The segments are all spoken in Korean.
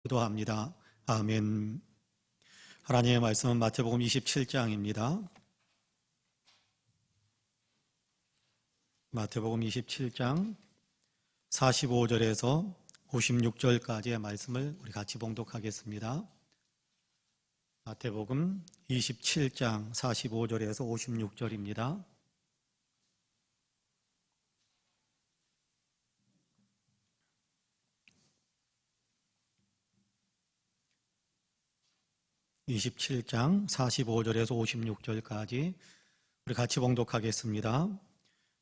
기도합니다. 아멘. 하나님의 말씀은 마태복음 27장입니다. 마태복음 27장 45절에서 56절까지의 말씀을 우리 같이 봉독하겠습니다. 마태복음 27장 45절에서 56절입니다. (27장) 45절에서 56절까지 우리 같이 봉독하겠습니다.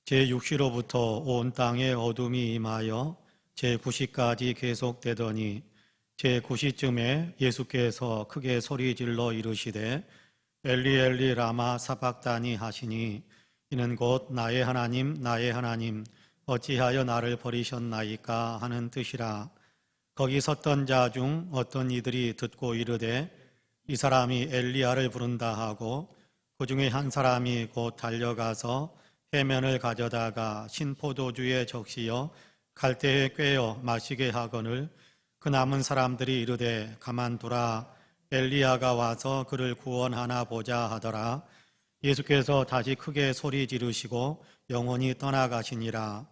제6시로부터 온 땅에 어둠이 임하여 제9시까지 계속되더니 제9시쯤에 예수께서 크게 소리질러 이르시되 엘리 엘리 라마 사박다니 하시니 이는 곧 나의 하나님 나의 하나님 어찌하여 나를 버리셨나이까 하는 뜻이라. 거기 섰던 자 중 어떤 이들이 듣고 이르되 이 사람이 엘리야를 부른다 하고 그 중에 한 사람이 곧 달려가서 해면을 가져다가 신포도주에 적시어 갈대에 꿰어 마시게 하거늘 그 남은 사람들이 이르되 가만두라 엘리야가 와서 그를 구원하나 보자 하더라. 예수께서 다시 크게 소리 지르시고 영원히 떠나가시니라.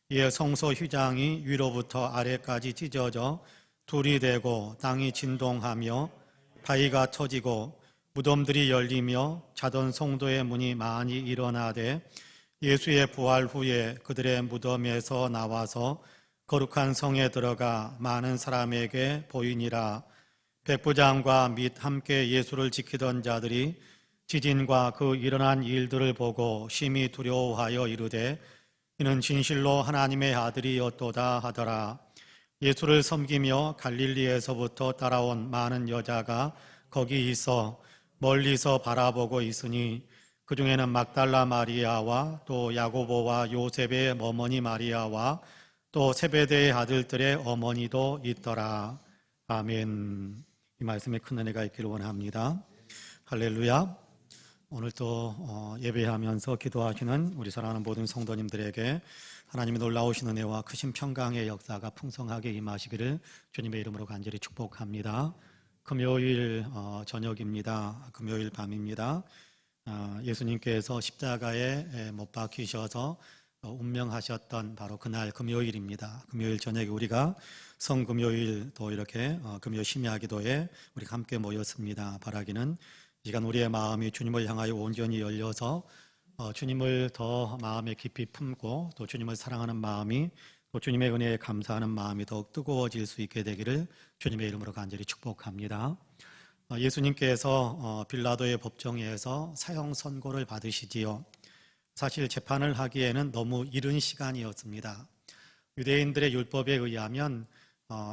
이에 성소 휘장이 위로부터 아래까지 찢어져 둘이 되고 땅이 진동하며 바위가 터지고 무덤들이 열리며 자던 성도의 문이 많이 일어나되 예수의 부활 후에 그들의 무덤에서 나와서 거룩한 성에 들어가 많은 사람에게 보이니라. 백부장과 및 함께 예수를 지키던 자들이 지진과 그 일어난 일들을 보고 심히 두려워하여 이르되 이는 진실로 하나님의 아들이었도다 하더라. 예수를 섬기며 갈릴리에서부터 따라온 많은 여자가 거기 있어 멀리서 바라보고 있으니 그 중에는 막달라 마리아와 또 야고보와 요셉의 어머니 마리아와 또 세베대의 아들들의 어머니도 있더라. 아멘. 이 말씀에 큰 은혜가 있기를 원합니다. 할렐루야. 오늘 또 예배하면서 기도하시는 우리 사랑하는 모든 성도님들에게 하나님의 놀라우신 은혜와 크신 평강의 역사가 풍성하게 임하시기를 주님의 이름으로 간절히 축복합니다. 금요일 저녁입니다. 금요일 밤입니다. 예수님께서 십자가에 못 박히셔서 운명하셨던 바로 그날 금요일입니다. 금요일 저녁에 우리가 성금요일 또 이렇게 금요 심야기도에 우리가 함께 모였습니다. 바라기는 이 시간 우리의 마음이 주님을 향하여 온전히 열려서 주님을 더 마음에 깊이 품고 또 주님을 사랑하는 마음이 또 주님의 은혜에 감사하는 마음이 더욱 뜨거워질 수 있게 되기를 주님의 이름으로 간절히 축복합니다. 예수님께서 빌라도의 법정에서 사형 선고를 받으시지요. 사실 재판을 하기에는 너무 이른 시간이었습니다. 유대인들의 율법에 의하면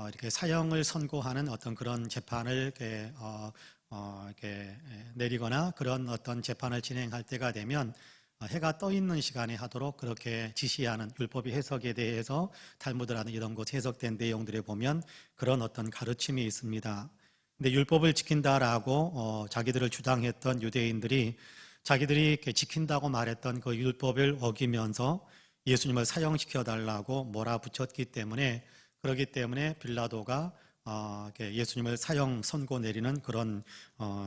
이렇게 사형을 선고하는 어떤 그런 재판을 이렇게 내리거나 그런 어떤 재판을 진행할 때가 되면 해가 떠 있는 시간에 하도록 그렇게 지시하는 율법의 해석에 대해서 탈무드라는 이런 곳 해석된 내용들에 보면 그런 어떤 가르침이 있습니다. 근데 율법을 지킨다라고 자기들을 주장했던 유대인들이 자기들이 이렇게 지킨다고 말했던 그 율법을 어기면서 예수님을 사형시켜 달라고 몰아붙였기 때문에 그렇기 때문에 빌라도가 예수님을 사형 선고 내리는 그런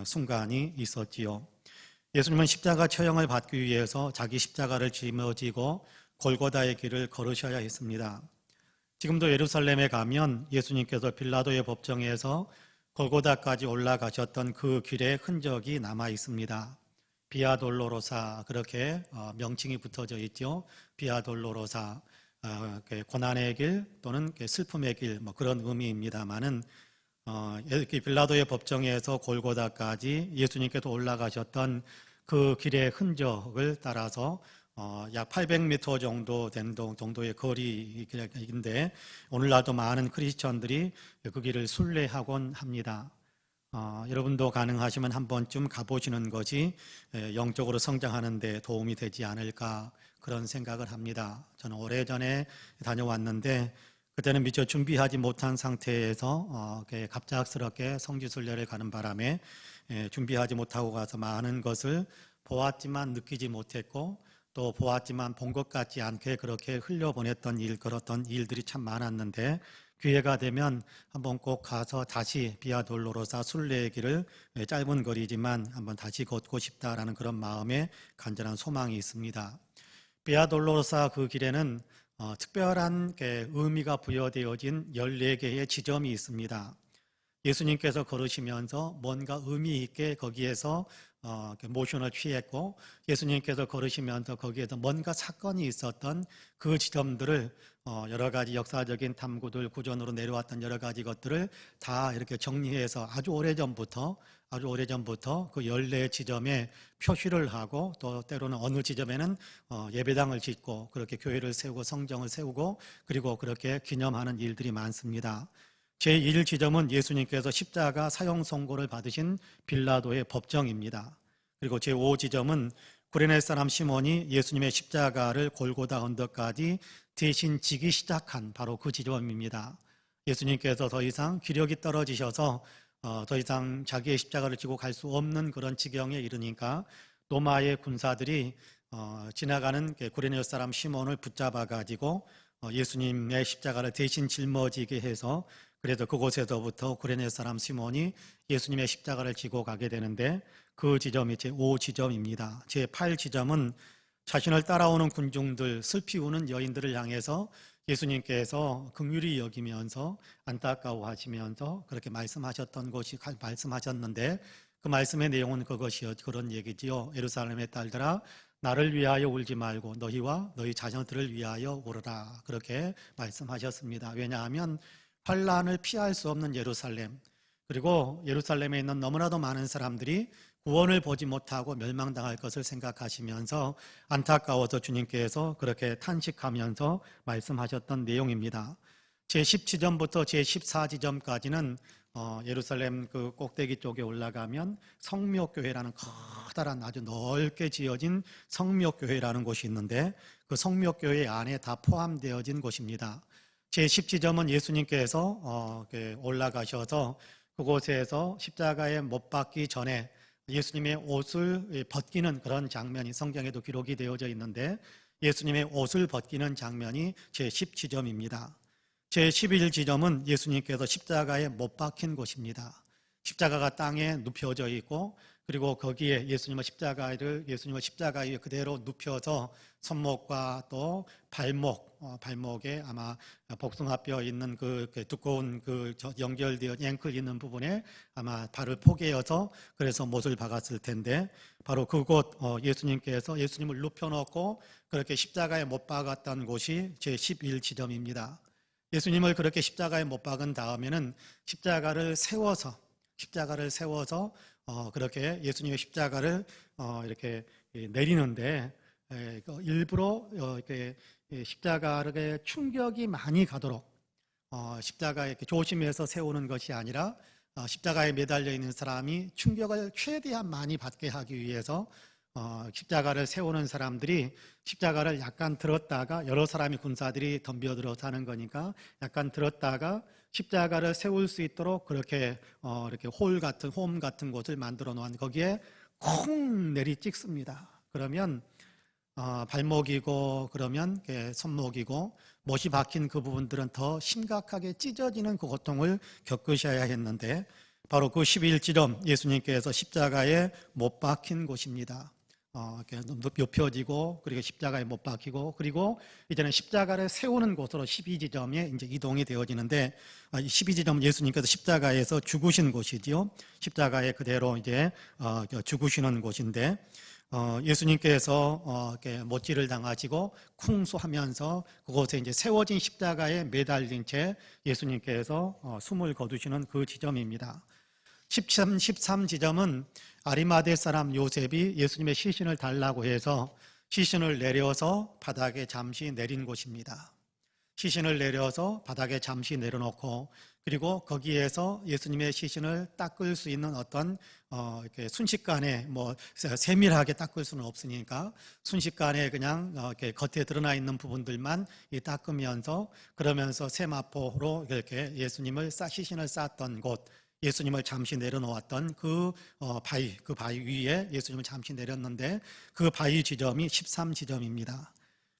순간이 있었지요. 예수님은 십자가 처형을 받기 위해서 자기 십자가를 짊어지고 골고다의 길을 걸으셔야 했습니다. 지금도 예루살렘에 가면 예수님께서 빌라도의 법정에서 골고다까지 올라가셨던 그 길의 흔적이 남아 있습니다. 비아 돌로로사 그렇게 명칭이 붙어져 있죠. 비아 돌로로사 고난의 길 또는 슬픔의 길 그런 의미입니다만은 이렇게 빌라도의 법정에서 골고다까지 예수님께서 올라가셨던 그 길의 흔적을 따라서 약 800m 정도 된 정도의 거리인데 오늘날도 많은 크리스천들이 그 길을 순례하곤 합니다. 여러분도 가능하시면 한 번쯤 가보시는 것이 영적으로 성장하는 데 도움이 되지 않을까 그런 생각을 합니다. 저는 오래전에 다녀왔는데 그때는 미처 준비하지 못한 상태에서 갑작스럽게 성지순례를 가는 바람에 준비하지 못하고 가서 많은 것을 보았지만 느끼지 못했고 또 보았지만 본 것 같지 않게 그렇게 흘려보냈던 걸었던 일들이 참 많았는데 기회가 되면 한번 꼭 가서 다시 비아 돌로로사 순례길을 짧은 거리지만 한번 다시 걷고 싶다라는 그런 마음에 간절한 소망이 있습니다. 비아 돌로로사 그 길에는 특별한 의미가 부여되어진 14개의 지점이 있습니다. 예수님께서 걸으시면서 뭔가 의미 있게 거기에서 모션을 취했고, 예수님께서 걸으시면서 거기에서 뭔가 사건이 있었던 그 지점들을 여러 가지 역사적인 탐구들, 구전으로 내려왔던 여러 가지 것들을 다 이렇게 정리해서 아주 오래전부터 그 14지점에 표시를 하고, 또 때로는 어느 지점에는 예배당을 짓고 그렇게 교회를 세우고 성정을 세우고 그리고 그렇게 기념하는 일들이 많습니다. 제1지점은 예수님께서 십자가 사형 선고를 받으신 빌라도의 법정입니다. 그리고 제5지점은 구레네 사람 시몬이 예수님의 십자가를 골고다 언덕까지 대신 지기 시작한 바로 그 지점입니다. 예수님께서 더 이상 기력이 떨어지셔서 더 이상 자기의 십자가를 지고 갈 수 없는 그런 지경에 이르니까 로마의 군사들이 지나가는 구레네 사람 시몬을 붙잡아 가지고 예수님의 십자가를 대신 짊어지게 해서, 그래서 그곳에서부터 구레네 사람 시몬이 예수님의 십자가를 지고 가게 되는데, 그 지점이 제5지점입니다. 제8지점은 자신을 따라오는 군중들, 슬피 우는 여인들을 향해서 예수님께서 긍휼히 여기면서 안타까워하시면서 그렇게 말씀하셨는데, 그 말씀의 내용은 그런 얘기지요. 예루살렘의 딸들아, 나를 위하여 울지 말고 너희와 너희 자녀들을 위하여 울어라, 그렇게 말씀하셨습니다. 왜냐하면 환란을 피할 수 없는 예루살렘, 그리고 예루살렘에 있는 너무나도 많은 사람들이 구원을 보지 못하고 멸망당할 것을 생각하시면서 안타까워서 주님께서 그렇게 탄식하면서 말씀하셨던 내용입니다. 제10지점부터 제14지점까지는 예루살렘 그 꼭대기 쪽에 올라가면 성묘교회라는 커다란 아주 넓게 지어진 성묘교회라는 곳이 있는데, 그 성묘교회 안에 다 포함되어진 곳입니다. 제10지점은 예수님께서 올라가셔서 그곳에서 십자가에 못 박기 전에 예수님의 옷을 벗기는 그런 장면이 성경에도 기록이 되어져 있는데, 예수님의 옷을 벗기는 장면이 제10지점입니다. 제11지점은 예수님께서 십자가에 못 박힌 곳입니다. 십자가가 땅에 눕혀져 있고, 그리고 거기에 예수님의 십자가 위에 그대로 눕혀서 손목과 또 발목에 아마 복숭아뼈 있는 그 두꺼운 연결되어 앵클 있는 부분에 아마 발을 포개어서 그래서 못을 박았을 텐데, 바로 그곳 예수님을 눕혀놓고 그렇게 십자가에 못 박았던 곳이 제11지점입니다. 예수님을 그렇게 십자가에 못 박은 다음에는 십자가를 세워서 그렇게 예수님의 십자가를 이렇게 내리는데, 일부러 이렇게 십자가에 충격이 많이 가도록 십자가에 이렇게 조심해서 세우는 것이 아니라, 십자가에 매달려 있는 사람이 충격을 최대한 많이 받게 하기 위해서 십자가를 세우는 사람들이 십자가를 약간 들었다가, 여러 사람이 군사들이 덤벼들어서 하는 거니까 약간 들었다가 십자가를 세울 수 있도록 그렇게 이렇게 홈 같은 곳을 만들어 놓은 거기에 콩 내리 찍습니다. 그러면 발목이고 그러면 손목이고 못이 박힌 그 부분들은 더 심각하게 찢어지는 그 고통을 겪으셔야 했는데, 바로 그 11지점, 예수님께서 십자가에 못 박힌 곳입니다. 이렇게 눕혀지고, 그리고 십자가에 못 박히고, 그리고 이제는 십자가를 세우는 곳으로 12지점에 이제 이동이 되어지는데, 12지점은 예수님께서 십자가에서 죽으신 곳이지요. 십자가에 그대로 이제 죽으시는 곳인데, 예수님께서 못질을 당하시고 쿵소하면서 그곳에 이제 세워진 십자가에 매달린 채 예수님께서 숨을 거두시는 그 지점입니다. 13지점은 아리마대 사람 요셉이 예수님의 시신을 달라고 해서 시신을 내려서 바닥에 잠시 내린 곳입니다. 시신을 내려서 바닥에 잠시 내려놓고, 그리고 거기에서 예수님의 시신을 닦을 수 있는 어떤 이렇게 순식간에 세밀하게 닦을 수는 없으니까 순식간에 그냥 이렇게 겉에 드러나 있는 부분들만 닦으면서, 그러면서 세마포로 이렇게 시신을 쌌던 곳, 예수님을 잠시 내려놓았던 그 바위 위에 예수님을 잠시 내렸는데, 그 바위 지점이 13지점입니다.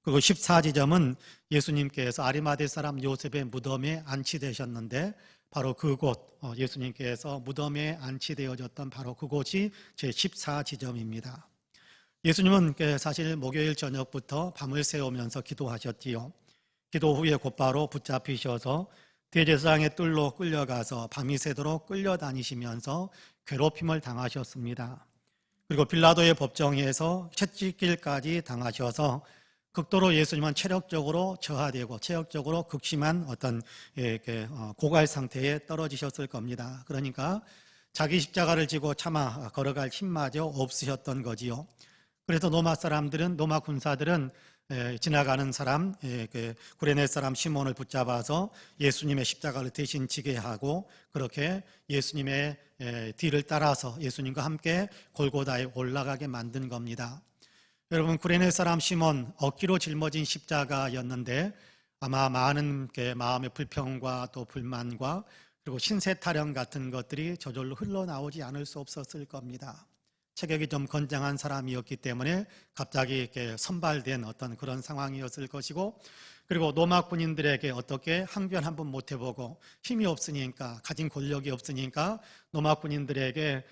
그리고 14지점은 예수님께서 아리마대 사람 요셉의 무덤에 안치되셨는데 바로 그곳, 예수님께서 무덤에 안치되어졌던 바로 그곳이 제 14지점입니다. 예수님은 사실 목요일 저녁부터 밤을 새우면서 기도하셨지요. 기도 후에 곧바로 붙잡히셔서 대제사장의 뜰로 끌려가서 밤이 새도록 끌려다니시면서 괴롭힘을 당하셨습니다. 그리고 빌라도의 법정에서 채찍질까지 당하셔서 극도로 예수님은 체력적으로 저하되고 체력적으로 극심한 어떤 고갈 상태에 떨어지셨을 겁니다. 그러니까 자기 십자가를 지고 차마 걸어갈 힘마저 없으셨던 거지요. 그래서 로마 군사들은 지나가는 사람, 구레네 사람 시몬을 붙잡아서 예수님의 십자가를 대신 지게 하고 그렇게 예수님의 뒤를 따라서 예수님과 함께 골고다에 올라가게 만든 겁니다. 여러분, 구레네 사람 시몬 억지로 짊어진 십자가였는데 아마 많은 마음의 불평과 또 불만과 그리고 신세 타령 같은 것들이 저절로 흘러나오지 않을 수 없었을 겁니다. 체격이 좀 건장한 사람이었기 때문에 갑자기 이렇게 선발된 어떤 그런 상황이었을 것이고, 그리고 로마 군인들에게 어떻게 항변 한번 못 해보고 힘이 없으니까, 가진 권력이 없으니까 로마 군인들에게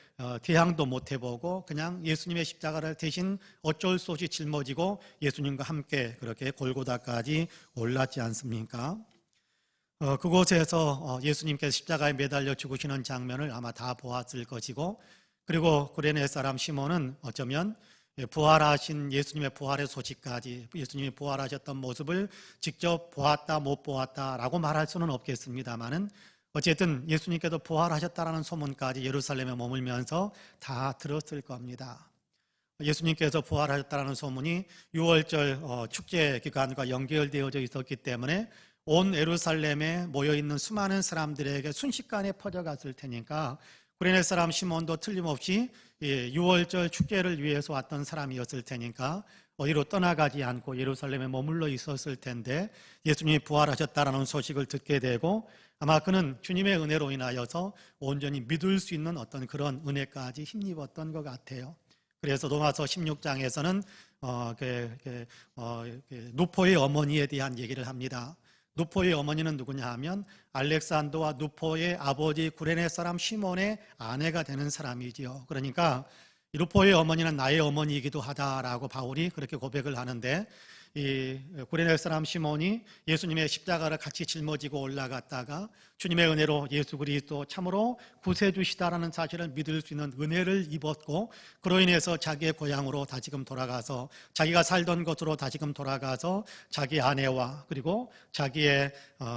대항도 못 해보고 그냥 예수님의 십자가를 대신 어쩔 수 없이 짊어지고 예수님과 함께 그렇게 골고다까지 올랐지 않습니까? 그곳에서 예수님께서 십자가에 매달려 죽으시는 장면을 아마 다 보았을 것이고, 그리고 구레네 사람 시몬은 어쩌면 부활하신 예수님의 부활의 소식까지, 예수님이 부활하셨던 모습을 직접 보았다 못 보았다라고 말할 수는 없겠습니다만은 어쨌든 예수님께서 부활하셨다라는 소문까지 예루살렘에 머물면서 다 들었을 겁니다. 예수님께서 부활하셨다는 소문이 6월절 축제 기간과 연결되어져 있었기 때문에 온 예루살렘에 모여있는 수많은 사람들에게 순식간에 퍼져갔을 테니까 구레네 사람 시몬도 틀림없이 6월절 축제를 위해서 왔던 사람이었을 테니까 어디로 떠나가지 않고 예루살렘에 머물러 있었을 텐데 예수님이 부활하셨다는 소식을 듣게 되고 아마 그는 주님의 은혜로 인하여서 온전히 믿을 수 있는 어떤 그런 은혜까지 힘입었던 것 같아요. 그래서 로마서 16장에서는 누포의 어머니에 대한 얘기를 합니다. 누포의 어머니는 누구냐 하면 알렉산더와 누포의 아버지 구레네 사람 시몬의 아내가 되는 사람이지요. 그러니까 누포의 어머니는 나의 어머니이기도 하다라고 바울이 그렇게 고백을 하는데, 이 구레네 사람 시몬이 예수님의 십자가를 같이 짊어지고 올라갔다가 주님의 은혜로 예수 그리스도 참으로 구세주시다라는 사실을 믿을 수 있는 은혜를 입었고, 그로 인해서 자기의 고향으로 다시금 돌아가서 자기가 살던 곳으로 다시금 돌아가서 자기 아내와 그리고 자기의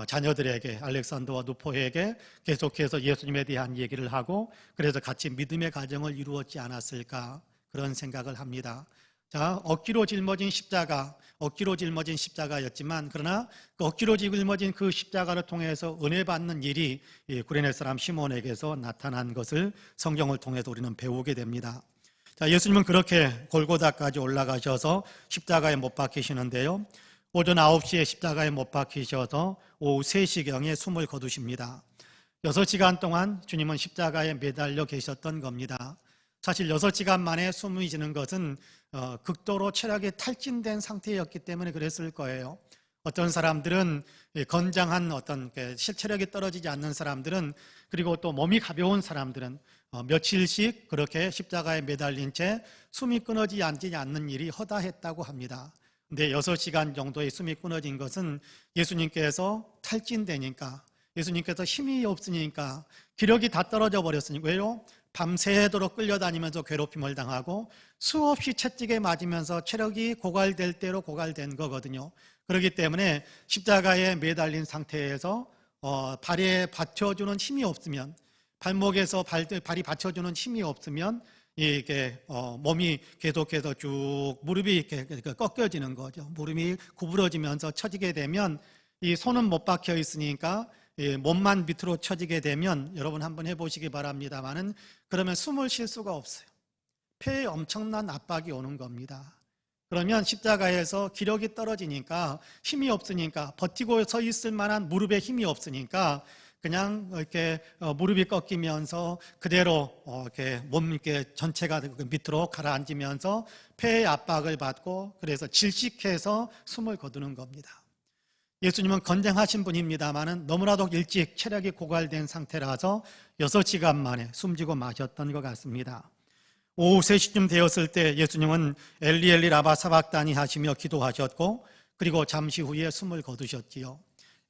자녀들에게, 알렉산더와 누포에게 계속해서 예수님에 대한 얘기를 하고 그래서 같이 믿음의 가정을 이루었지 않았을까, 그런 생각을 합니다. 자, 억지로 짊어진 십자가였지만 그러나 그 억지로 짊어진 그 십자가를 통해서 은혜 받는 일이 구레네 사람 시몬에게서 나타난 것을 성경을 통해서 우리는 배우게 됩니다. 자, 예수님은 그렇게 골고다까지 올라가셔서 십자가에 못 박히시는데요, 오전 9시에 십자가에 못 박히셔서 오후 3시경에 숨을 거두십니다. 6시간 동안 주님은 십자가에 매달려 계셨던 겁니다. 사실 6시간 만에 숨이 지는 것은 극도로 체력이 탈진된 상태였기 때문에 그랬을 거예요. 어떤 사람들은 건장한 어떤 실체력이 떨어지지 않는 사람들은, 그리고 또 몸이 가벼운 사람들은 며칠씩 그렇게 십자가에 매달린 채 숨이 끊어지지 않는 일이 허다했다고 합니다. 근데 6시간 정도의 숨이 끊어진 것은 예수님께서 탈진되니까, 예수님께서 힘이 없으니까, 기력이 다 떨어져 버렸으니까. 왜요? 밤새도록 끌려다니면서 괴롭힘을 당하고 수없이 채찍에 맞으면서 체력이 고갈될 대로 고갈된 거거든요. 그렇기 때문에 십자가에 매달린 상태에서 발에 받쳐주는 힘이 없으면, 발목에서 발이 받쳐주는 힘이 없으면 이게 몸이 계속해서 쭉 무릎이 이렇게 꺾여지는 거죠. 무릎이 구부러지면서 처지게 되면 이 손은 못 박혀 있으니까 몸만 밑으로 처지게 되면, 여러분 한번 해보시기 바랍니다만은, 그러면 숨을 쉴 수가 없어요. 폐에 엄청난 압박이 오는 겁니다. 그러면 십자가에서 기력이 떨어지니까, 힘이 없으니까, 버티고 서 있을 만한 무릎에 힘이 없으니까 그냥 이렇게 무릎이 꺾이면서 그대로 이렇게 몸 이렇게 전체가 밑으로 가라앉으면서 폐의 압박을 받고 그래서 질식해서 숨을 거두는 겁니다. 예수님은 건장하신 분입니다만은 너무나도 일찍 체력이 고갈된 상태라서 6시간 만에 숨지고 마셨던 것 같습니다. 오후 3시쯤 되었을 때 예수님은 엘리 엘리 라마 사박다니 하시며 기도하셨고 그리고 잠시 후에 숨을 거두셨지요.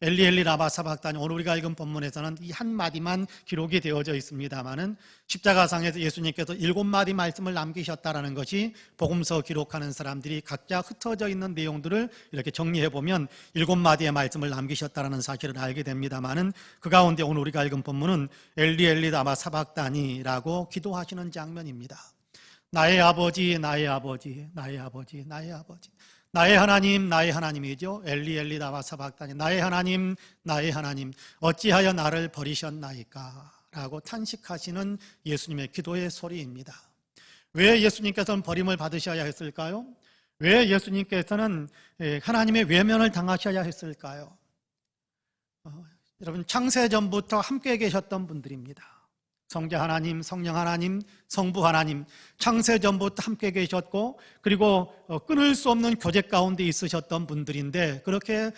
엘리 엘리 라마 사박다니, 오늘 우리가 읽은 본문에서는 이 한마디만 기록이 되어져 있습니다마는 십자가상에서 예수님께서 7마디 말씀을 남기셨다라는 것이 복음서 기록하는 사람들이 각자 흩어져 있는 내용들을 이렇게 정리해 보면 7마디의 말씀을 남기셨다라는 사실을 알게 됩니다마는 그 가운데 오늘 우리가 읽은 본문은 엘리 엘리 라마 사박다니라고 기도하시는 장면입니다. 나의 아버지, 나의 아버지, 나의 아버지, 나의 아버지, 나의 하나님, 나의 하나님이죠. 엘리 엘리 라마 사박다니, 나의 하나님, 나의 하나님, 어찌하여 나를 버리셨나이까 라고 탄식하시는 예수님의 기도의 소리입니다. 왜 예수님께서는 버림을 받으셔야 했을까요? 왜 예수님께서는 하나님의 외면을 당하셔야 했을까요? 여러분, 창세전부터 함께 계셨던 분들입니다. 성자 하나님, 성령 하나님, 성부 하나님, 창세전부터 함께 계셨고 그리고 끊을 수 없는 교제 가운데 있으셨던 분들인데 그렇게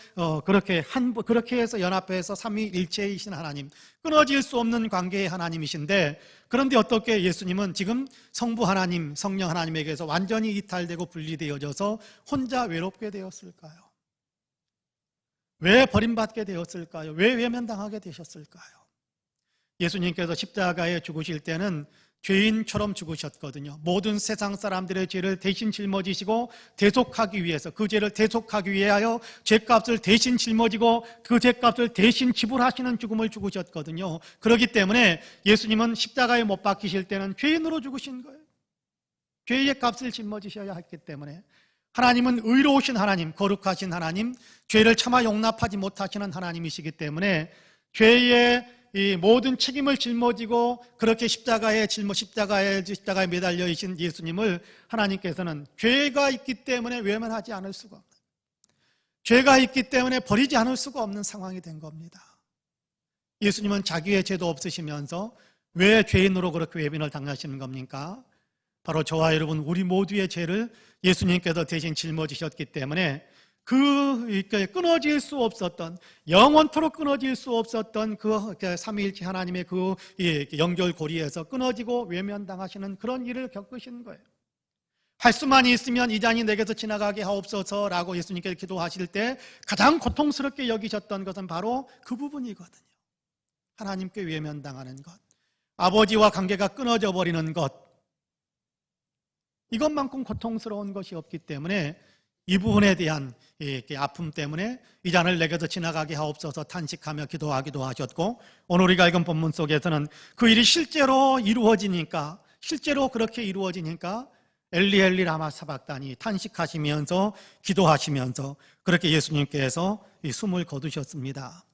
해서 연합해서 삼위일체이신 하나님, 끊어질 수 없는 관계의 하나님이신데 그런데 어떻게 예수님은 지금 성부 하나님, 성령 하나님에게서 완전히 이탈되고 분리되어져서 혼자 외롭게 되었을까요? 왜 버림받게 되었을까요? 왜 외면당하게 되셨을까요? 예수님께서 십자가에 죽으실 때는 죄인처럼 죽으셨거든요. 모든 세상 사람들의 죄를 대신 짊어지시고 대속하기 위해서, 그 죄를 대속하기 위하여 죄값을 대신 짊어지고 그 죄값을 대신 지불하시는 죽음을 죽으셨거든요. 그렇기 때문에 예수님은 십자가에 못 박히실 때는 죄인으로 죽으신 거예요. 죄의 값을 짊어지셔야 했기 때문에. 하나님은 의로우신 하나님, 거룩하신 하나님, 죄를 차마 용납하지 못하시는 하나님이시기 때문에 죄의 이 모든 책임을 짊어지고 그렇게 십자가에 매달려 계신 예수님을 하나님께서는 죄가 있기 때문에 외면하지 않을 수가 없는, 죄가 있기 때문에 버리지 않을 수가 없는 상황이 된 겁니다. 예수님은 자기의 죄도 없으시면서 왜 죄인으로 그렇게 외면을 당하시는 겁니까? 바로 저와 여러분, 우리 모두의 죄를 예수님께서 대신 짊어지셨기 때문에 끊어질 수 없었던, 영원토록 끊어질 수 없었던 그 삼위일체 하나님의 그 연결고리에서 끊어지고 외면당하시는 그런 일을 겪으신 거예요. 할 수만 있으면 이 잔이 내게서 지나가게 하옵소서라고 예수님께서 기도하실 때 가장 고통스럽게 여기셨던 것은 바로 그 부분이거든요. 하나님께 외면당하는 것, 아버지와 관계가 끊어져 버리는 것, 이것만큼 고통스러운 것이 없기 때문에 이 부분에 대한 아픔 때문에 이 잔을 내게서 지나가게 하옵소서 탄식하며 기도하기도 하셨고, 오늘 우리가 읽은 본문 속에서는 그 일이 실제로 그렇게 이루어지니까 엘리 엘리 라마 사박다니 탄식하시면서 기도하시면서 그렇게 예수님께서 숨을 거두셨습니다.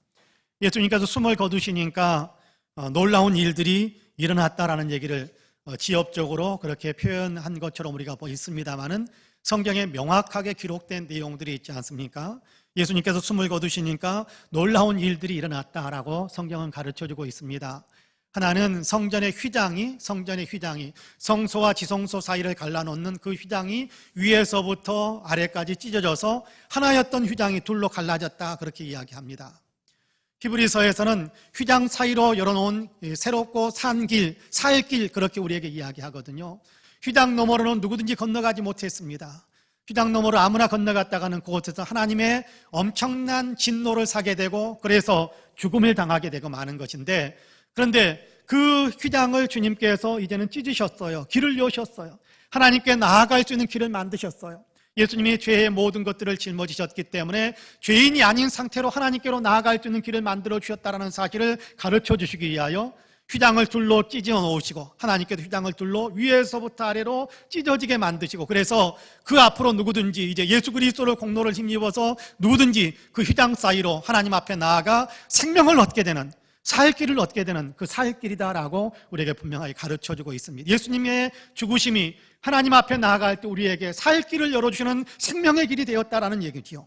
예수님께서 숨을 거두시니까 놀라운 일들이 일어났다라는 얘기를 지엽적으로 그렇게 표현한 것처럼 우리가 있습니다만은 성경에 명확하게 기록된 내용들이 있지 않습니까? 예수님께서 숨을 거두시니까 놀라운 일들이 일어났다라고 성경은 가르쳐주고 있습니다. 하나는 성전의 휘장이 성소와 지성소 사이를 갈라놓는 그 휘장이 위에서부터 아래까지 찢어져서 하나였던 휘장이 둘로 갈라졌다, 그렇게 이야기합니다. 히브리서에서는 휘장 사이로 열어놓은 새롭고 사일길, 그렇게 우리에게 이야기하거든요. 휘장 너머로는 누구든지 건너가지 못했습니다. 휘장 너머로 아무나 건너갔다가는 그곳에서 하나님의 엄청난 진노를 사게 되고 그래서 죽음을 당하게 되고 마는 것인데, 그런데 그 휘장을 주님께서 이제는 찢으셨어요. 길을 여셨어요. 하나님께 나아갈 수 있는 길을 만드셨어요. 예수님이 죄의 모든 것들을 짊어지셨기 때문에 죄인이 아닌 상태로 하나님께로 나아갈 수 있는 길을 만들어 주셨다는 사실을 가르쳐 주시기 위하여 휘장을 둘로 찢어 놓으시고, 하나님께서 휘장을 둘로 위에서부터 아래로 찢어지게 만드시고, 그래서 그 앞으로 누구든지 이제 예수 그리스도를 공로를 힘입어서 누구든지 그 휘장 사이로 하나님 앞에 나아가 생명을 얻게 되는, 살 길을 얻게 되는 그 살 길이다라고 우리에게 분명하게 가르쳐주고 있습니다. 예수님의 죽으심이 하나님 앞에 나아갈 때 우리에게 살 길을 열어주시는 생명의 길이 되었다라는 얘기지요.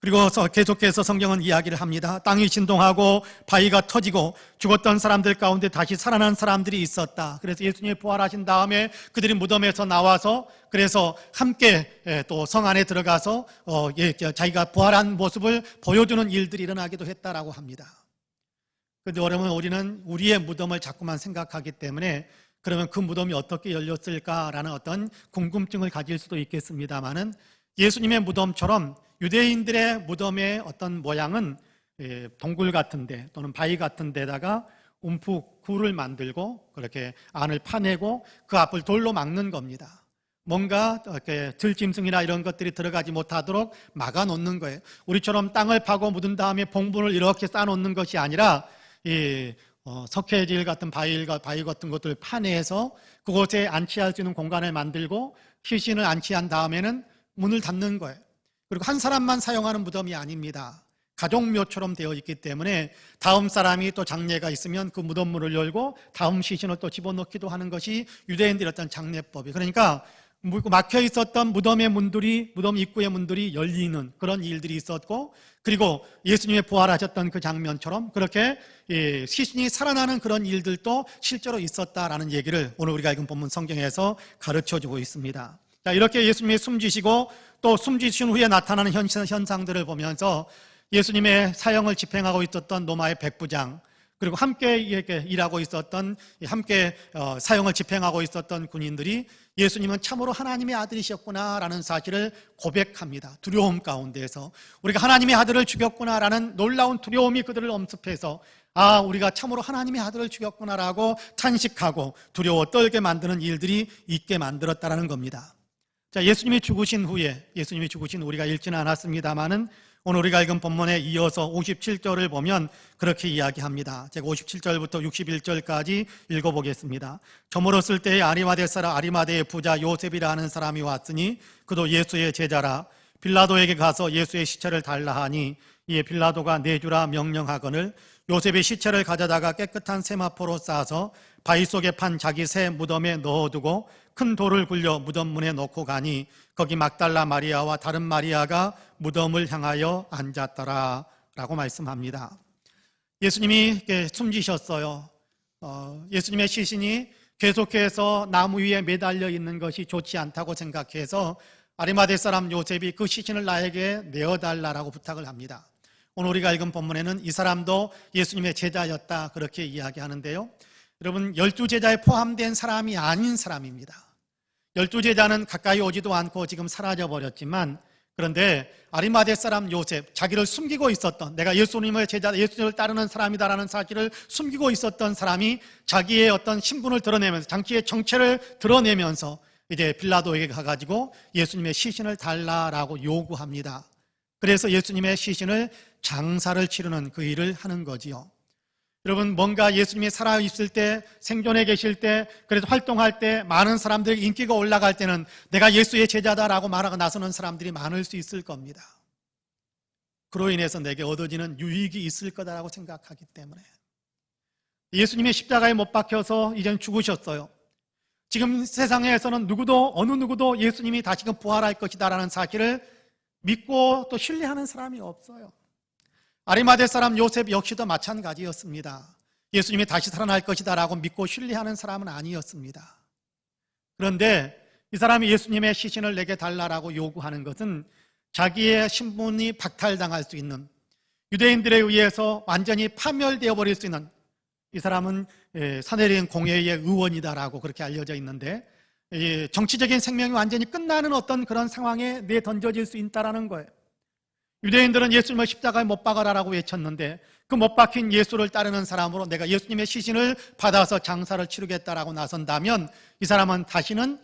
그리고 계속해서 성경은 이야기를 합니다. 땅이 진동하고 바위가 터지고 죽었던 사람들 가운데 다시 살아난 사람들이 있었다. 그래서 예수님이 부활하신 다음에 그들이 무덤에서 나와서 그래서 함께 또 성 안에 들어가서 자기가 부활한 모습을 보여주는 일들이 일어나기도 했다라고 합니다. 그런데 여러분, 우리는 우리의 무덤을 자꾸만 생각하기 때문에 그러면 그 무덤이 어떻게 열렸을까라는 어떤 궁금증을 가질 수도 있겠습니다만은, 예수님의 무덤처럼 유대인들의 무덤의 어떤 모양은 동굴 같은데 또는 바위 같은 데다가 움푹 굴을 만들고 그렇게 안을 파내고 그 앞을 돌로 막는 겁니다. 뭔가 이렇게 들짐승이나 이런 것들이 들어가지 못하도록 막아 놓는 거예요. 우리처럼 땅을 파고 묻은 다음에 봉분을 이렇게 쌓아 놓는 것이 아니라 석회질 같은 바위 같은 것들을 파내서 그곳에 안치할 수 있는 공간을 만들고 시신을 안치한 다음에는 문을 닫는 거예요. 그리고 한 사람만 사용하는 무덤이 아닙니다. 가족묘처럼 되어 있기 때문에 다음 사람이 또 장례가 있으면 그 무덤 문을 열고 다음 시신을 또 집어넣기도 하는 것이 유대인들의 어떤 장례법이. 그러니까 막혀 있었던 무덤 입구의 문들이 열리는 그런 일들이 있었고, 그리고 예수님의 부활하셨던 그 장면처럼 그렇게 시신이 살아나는 그런 일들도 실제로 있었다라는 얘기를 오늘 우리가 읽은 본문 성경에서 가르쳐주고 있습니다. 자, 이렇게 예수님이 숨지시고 또 숨지신 후에 나타나는 현상들을 보면서 예수님의 사형을 집행하고 있었던 로마의 백부장, 그리고 함께 일하고 있었던, 함께 사형을 집행하고 있었던 군인들이 예수님은 참으로 하나님의 아들이셨구나라는 사실을 고백합니다. 두려움 가운데에서 우리가 하나님의 아들을 죽였구나라는 놀라운 두려움이 그들을 엄습해서 우리가 참으로 하나님의 아들을 죽였구나라고 탄식하고 두려워 떨게 만드는 일들이 있게 만들었다라는 겁니다. 자, 예수님이 죽으신 우리가 읽지는 않았습니다만은 오늘 우리가 읽은 본문에 이어서 57절을 보면 그렇게 이야기합니다. 제가 57절부터 61절까지 읽어보겠습니다. 저물었을 때에 아리마대의 부자 요셉이라 하는 사람이 왔으니 그도 예수의 제자라. 빌라도에게 가서 예수의 시체를 달라 하니 이에 빌라도가 내주라 명령하거늘 요셉이 시체를 가져다가 깨끗한 세마포로 싸서 바위 속에 판 자기 새 무덤에 넣어두고 큰 돌을 굴려 무덤 문에 놓고 가니 거기 막달라 마리아와 다른 마리아가 무덤을 향하여 앉았더라 라고 말씀합니다. 예수님이 숨지셨어요. 예수님의 시신이 계속해서 나무 위에 매달려 있는 것이 좋지 않다고 생각해서 아리마대 사람 요셉이 그 시신을 나에게 내어달라고 부탁을 합니다. 오늘 우리가 읽은 본문에는 이 사람도 예수님의 제자였다 그렇게 이야기하는데요. 여러분, 12제자에 포함된 사람이 아닌 사람입니다. 12제자는 가까이 오지도 않고 지금 사라져버렸지만, 그런데 아리마대 사람 요셉, 자기를 숨기고 있었던, 내가 예수님의 제자, 예수님을 따르는 사람이다라는 사실을 숨기고 있었던 사람이 자기의 어떤 신분을 드러내면서, 자기의 정체를 드러내면서 이제 빌라도에게 가가지고 예수님의 시신을 달라라고 요구합니다. 그래서 예수님의 시신을 장사를 치르는 그 일을 하는 거지요. 여러분, 뭔가 예수님이 살아있을 때, 생존해 계실 때, 그래서 활동할 때 많은 사람들에게 인기가 올라갈 때는 내가 예수의 제자다라고 말하고 나서는 사람들이 많을 수 있을 겁니다. 그로 인해서 내게 얻어지는 유익이 있을 거다라고 생각하기 때문에. 예수님이 십자가에 못 박혀서 이젠 죽으셨어요. 지금 세상에서는 어느 누구도 예수님이 다시금 부활할 것이다라는 사실을 믿고 또 신뢰하는 사람이 없어요. 아리마대 사람 요셉 역시도 마찬가지였습니다. 예수님이 다시 살아날 것이다라고 믿고 신뢰하는 사람은 아니었습니다. 그런데 이 사람이 예수님의 시신을 내게 달라라고 요구하는 것은 자기의 신분이 박탈당할 수 있는, 유대인들에 의해서 완전히 파멸되어 버릴 수 있는, 이 사람은 사내리인 공회의 의원이다라고 그렇게 알려져 있는데 정치적인 생명이 완전히 끝나는 어떤 그런 상황에 내던져질 수 있다는 거예요. 유대인들은 예수님을 십자가에 못 박아라라고 외쳤는데 그 못 박힌 예수를 따르는 사람으로 내가 예수님의 시신을 받아서 장사를 치르겠다라고 나선다면 이 사람은 다시는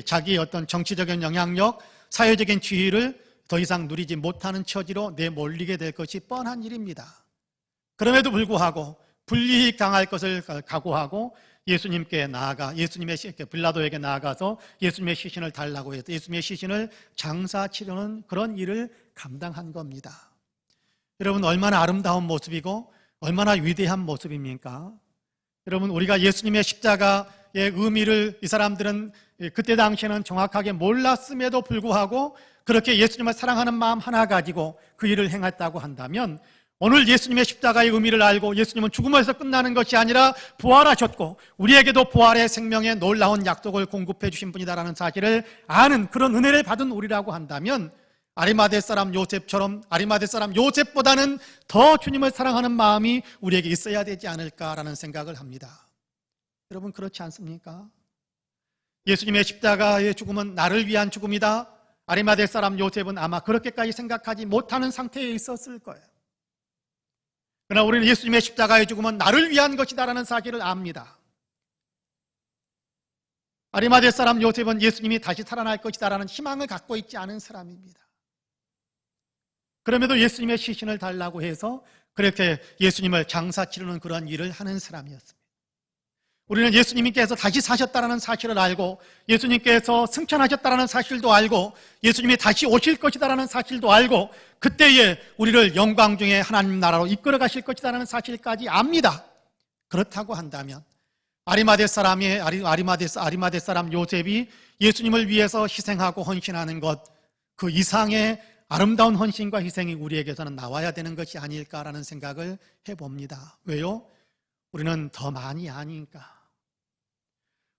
자기의 어떤 정치적인 영향력, 사회적인 지위를 더 이상 누리지 못하는 처지로 내몰리게 될 것이 뻔한 일입니다. 그럼에도 불구하고 불리히 당할 것을 각오하고 예수님께 나아가 빌라도에게 나아가서 예수님의 시신을 달라고 해서 예수님의 시신을 장사 치르는 그런 일을 감당한 겁니다. 여러분, 얼마나 아름다운 모습이고 얼마나 위대한 모습입니까? 여러분, 우리가 예수님의 십자가의 의미를 이 사람들은 그때 당시에는 정확하게 몰랐음에도 불구하고 그렇게 예수님을 사랑하는 마음 하나 가지고 그 일을 행했다고 한다면, 오늘 예수님의 십자가의 의미를 알고 예수님은 죽음에서 끝나는 것이 아니라 부활하셨고 우리에게도 부활의 생명의 놀라운 약속을 공급해 주신 분이다라는 사실을 아는 그런 은혜를 받은 우리라고 한다면, 아리마대 사람 요셉처럼 아리마대 사람 요셉보다는 더 주님을 사랑하는 마음이 우리에게 있어야 되지 않을까라는 생각을 합니다. 여러분, 그렇지 않습니까? 예수님의 십자가의 죽음은 나를 위한 죽음이다. 아리마대 사람 요셉은 아마 그렇게까지 생각하지 못하는 상태에 있었을 거예요. 그러나 우리는 예수님의 십자가의 죽음은 나를 위한 것이다라는 사실을 압니다. 아리마대 사람 요셉은 예수님이 다시 살아날 것이다라는 희망을 갖고 있지 않은 사람입니다. 그럼에도 예수님의 시신을 달라고 해서 그렇게 예수님을 장사 치르는 그런 일을 하는 사람이었습니다. 우리는 예수님께서 다시 사셨다는 사실을 알고, 예수님께서 승천하셨다는 사실도 알고, 예수님이 다시 오실 것이다라는 사실도 알고, 그때에 우리를 영광 중에 하나님 나라로 이끌어 가실 것이다라는 사실까지 압니다. 그렇다고 한다면 아리마대 사람 요셉이 예수님을 위해서 희생하고 헌신하는 것, 그 이상의 아름다운 헌신과 희생이 우리에게서는 나와야 되는 것이 아닐까라는 생각을 해봅니다. 왜요? 우리는 더 많이 아니니까.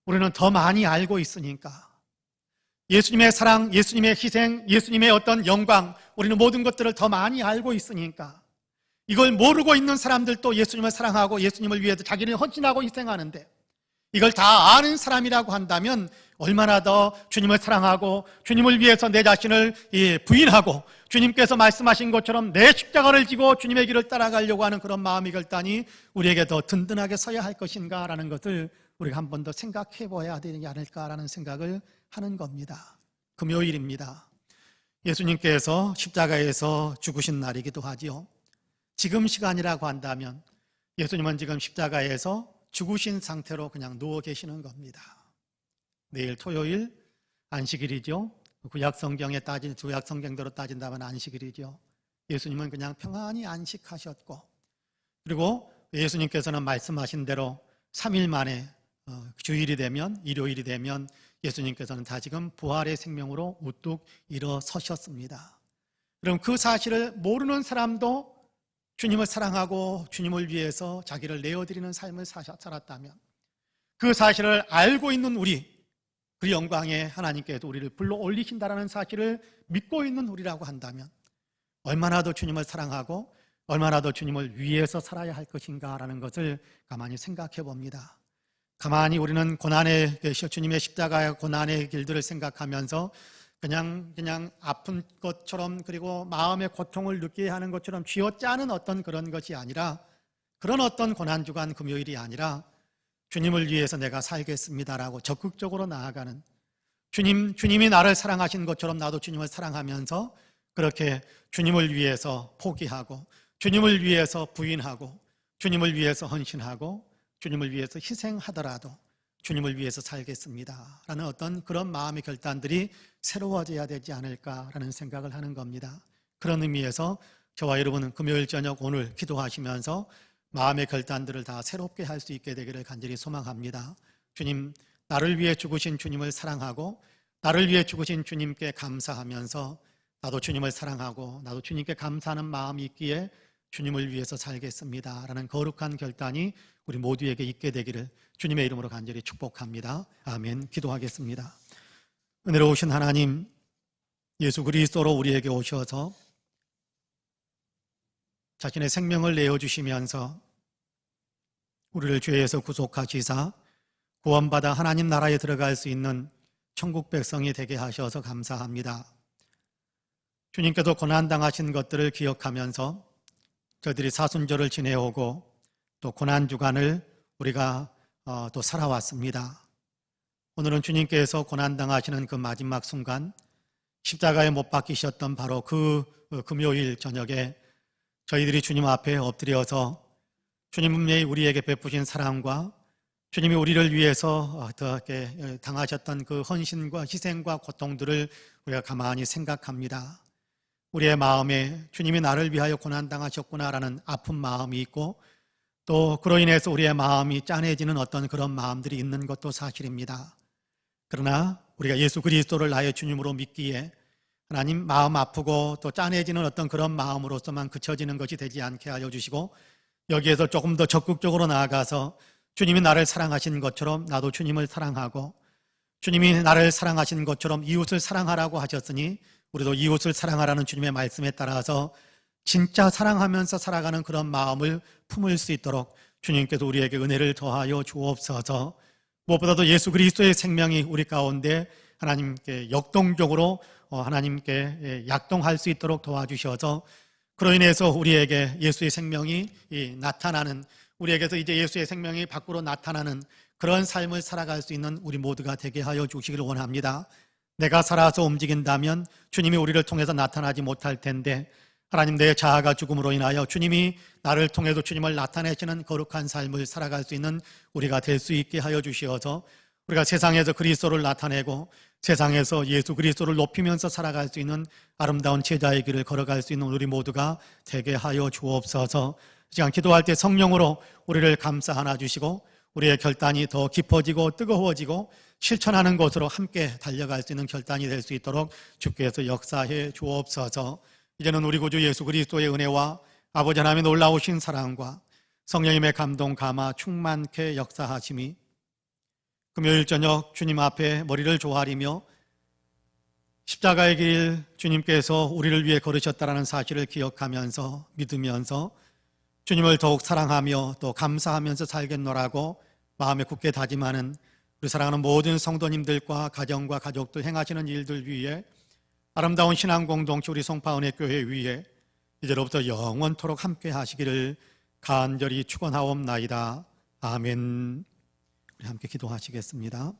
우리는 더 많이 알고 있으니까. 예수님의 사랑, 예수님의 희생, 예수님의 어떤 영광, 우리는 모든 것들을 더 많이 알고 있으니까. 이걸 모르고 있는 사람들도 예수님을 사랑하고 예수님을 위해서 자기를 헌신하고 희생하는데, 이걸 다 아는 사람이라고 한다면 얼마나 더 주님을 사랑하고 주님을 위해서 내 자신을 부인하고 주님께서 말씀하신 것처럼 내 십자가를 지고 주님의 길을 따라가려고 하는 그런 마음이 결단이 우리에게 더 든든하게 서야 할 것인가라는 것을 우리가 한 번 더 생각해 봐야 되지 않을까라는 생각을 하는 겁니다. 금요일입니다. 예수님께서 십자가에서 죽으신 날이기도 하지요. 지금 시간이라고 한다면 예수님은 지금 십자가에서 죽으신 상태로 그냥 누워 계시는 겁니다. 내일 토요일 안식일이죠. 구약성경대로 따진다면 안식일이죠. 예수님은 그냥 평안히 안식하셨고, 그리고 예수님께서는 말씀하신 대로 3일 만에 주일이 되면, 일요일이 되면 예수님께서는 다시금 부활의 생명으로 우뚝 일어서셨습니다. 그럼 그 사실을 모르는 사람도 주님을 사랑하고 주님을 위해서 자기를 내어드리는 삶을 살았다면, 그 사실을 알고 있는 우리, 그 영광의 하나님께서 우리를 불러 올리신다라는 사실을 믿고 있는 우리라고 한다면 얼마나 더 주님을 사랑하고 얼마나 더 주님을 위해서 살아야 할 것인가라는 것을 가만히 생각해 봅니다. 가만히 우리는 고난의, 주님의 십자가의 고난의 길들을 생각하면서 그냥 아픈 것처럼, 그리고 마음의 고통을 느끼게 하는 것처럼 쥐어짜는 어떤 그런 것이 아니라, 그런 어떤 고난주간 금요일이 아니라 주님을 위해서 내가 살겠습니다라고 적극적으로 나아가는, 주님이 나를 사랑하신 것처럼 나도 주님을 사랑하면서 그렇게 주님을 위해서 포기하고 주님을 위해서 부인하고 주님을 위해서 헌신하고 주님을 위해서 희생하더라도 주님을 위해서 살겠습니다 라는 어떤 그런 마음의 결단들이 새로워져야 되지 않을까라는 생각을 하는 겁니다. 그런 의미에서 저와 여러분은 금요일 저녁 오늘 기도하시면서 마음의 결단들을 다 새롭게 할 수 있게 되기를 간절히 소망합니다. 주님, 나를 위해 죽으신 주님을 사랑하고 나를 위해 죽으신 주님께 감사하면서 나도 주님을 사랑하고 나도 주님께 감사하는 마음이 있기에 주님을 위해서 살겠습니다 라는 거룩한 결단이 우리 모두에게 있게 되기를 주님의 이름으로 간절히 축복합니다. 아멘. 기도하겠습니다. 은혜로우신 하나님, 예수 그리스도로 우리에게 오셔서 자신의 생명을 내어주시면서 우리를 죄에서 구속하시사 구원받아 하나님 나라에 들어갈 수 있는 천국 백성이 되게 하셔서 감사합니다. 주님께서 고난당하신 것들을 기억하면서 저희들이 사순절을 지내오고 또 고난주간을 우리가 또 살아왔습니다. 오늘은 주님께서 고난당하시는 그 마지막 순간, 십자가에 못 박히셨던 바로 그 금요일 저녁에 저희들이 주님 앞에 엎드려서 주님이 우리에게 베푸신 사랑과 주님이 우리를 위해서 어떻게 당하셨던 그 헌신과 희생과 고통들을 우리가 가만히 생각합니다. 우리의 마음에 주님이 나를 위하여 고난당하셨구나라는 아픈 마음이 있고, 또 그로 인해서 우리의 마음이 짠해지는 어떤 그런 마음들이 있는 것도 사실입니다. 그러나 우리가 예수 그리스도를 나의 주님으로 믿기에 하나님 마음 아프고 또 짠해지는 어떤 그런 마음으로서만 그쳐지는 것이 되지 않게 하여 주시고 여기에서 조금 더 적극적으로 나아가서 주님이 나를 사랑하신 것처럼 나도 주님을 사랑하고 주님이 나를 사랑하신 것처럼 이웃을 사랑하라고 하셨으니 우리도 이웃을 사랑하라는 주님의 말씀에 따라서 진짜 사랑하면서 살아가는 그런 마음을 품을 수 있도록 주님께서 우리에게 은혜를 더하여 주옵소서. 무엇보다도 예수 그리스도의 생명이 우리 가운데 하나님께 역동적으로 하나님께 약동할 수 있도록 도와주셔서 그로 인해서 우리에게 예수의 생명이 나타나는, 우리에게서 이제 예수의 생명이 밖으로 나타나는 그런 삶을 살아갈 수 있는 우리 모두가 되게 하여 주시기를 원합니다. 내가 살아서 움직인다면 주님이 우리를 통해서 나타나지 못할 텐데 하나님, 내 자아가 죽음으로 인하여 주님이 나를 통해서 주님을 나타내시는 거룩한 삶을 살아갈 수 있는 우리가 될 수 있게 하여 주시어서 우리가 세상에서 그리스도를 나타내고 세상에서 예수 그리스도를 높이면서 살아갈 수 있는 아름다운 제자의 길을 걸어갈 수 있는 우리 모두가 되게 하여 주옵소서. 이 시간 기도할 때 성령으로 우리를 감싸 안아 주시고 우리의 결단이 더 깊어지고 뜨거워지고 실천하는 것으로 함께 달려갈 수 있는 결단이 될 수 있도록 주께서 역사해 주옵소서. 이제는 우리 구주 예수 그리스도의 은혜와 아버지 하나님의 놀라우신 사랑과 성령님의 감동 감화 충만케 역사하심이 금요일 저녁 주님 앞에 머리를 조아리며 십자가의 길 주님께서 우리를 위해 걸으셨다는 사실을 기억하면서 믿으면서 주님을 더욱 사랑하며 또 감사하면서 살겠노라고 마음에 굳게 다짐하는 우리 사랑하는 모든 성도님들과 가정과 가족들 행하시는 일들 위해 아름다운 신앙 공동체 우리 송파은혜교회 위에 이제로부터 영원토록 함께 하시기를 간절히 축원하옵나이다. 아멘. 우리 함께 기도하시겠습니다.